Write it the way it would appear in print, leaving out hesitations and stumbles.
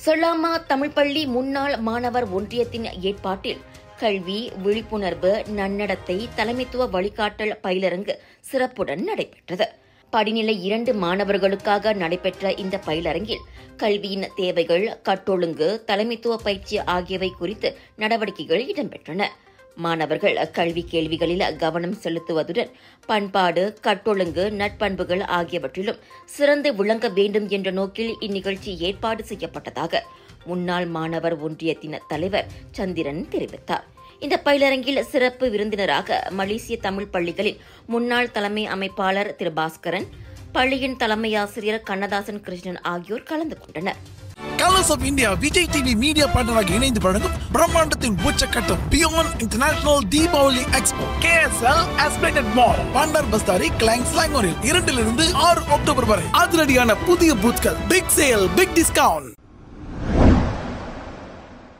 சொல்லாமா தமிழ் பள்ளி முன்னாள் மாணவர் ஒன்றியத்தின் ஏற்பாட்டில் கல்வி, விழிப்புணர்வு, நன்னடத்தை, தலைமைத்துவ வழிகாட்டல் பயிலரங்கு சிறப்புடன் நடைபெற்றது. படிநிலை 2 மாணவர்களுக்காக நடைபெற்ற இந்த பயிலரங்கில் கல்வியின் தேவைகள், கட்டொழுங்கு, தலைமைத்துவ பயிற்சி ஆகியவை குறித்து நடவடிக்கைகள் இடம்பெற்றன. மாணவர்கள் கல்வி கேள்விகளில் கவனம் செலுத்துவதுடன் பண்பாடு, கட்டொழுங்கு, நட்பண்புகள் ஆகியவற்றிலும் சிறந்து விளங்க வேண்டும் என்ற நோக்கில் இந்நிகழ்ச்சி ஏற்பாடு செய்யப்பட்டதாக முன்னாள் மாணவர் ஒன்றியத்தின் தலைவர் சந்திரன் தெரிவித்தார். இந்த பயிலரங்கில் சிறப்பு விருந்தினராக மலேசிய தமிழ் பள்ளிகளின் முன்னாள் தலைமை அமைப்பாளர் திரு பாஸ்கரன், பள்ளியின் தலைமை ஆசிரியர் கண்ணதாசன் கிருஷ்ணன் ஆகியோர் கலந்து கொண்டனர். Colours of India Vijay TV media பார்ட்னராக இணைந்து வழங்கும் பிரம்மாண்டத்தின் உச்சக்கட்டம் beyond international Deepavali expo KSL Esplanade mall, Bandar Bestari, Klang ஸ்லாங்கோரில் 2 to 6 அக்டோபர் வரை அதிரடியான புதிய பூத்கள், பிக் சேல், பிக் டிஸ்கவுண்ட்.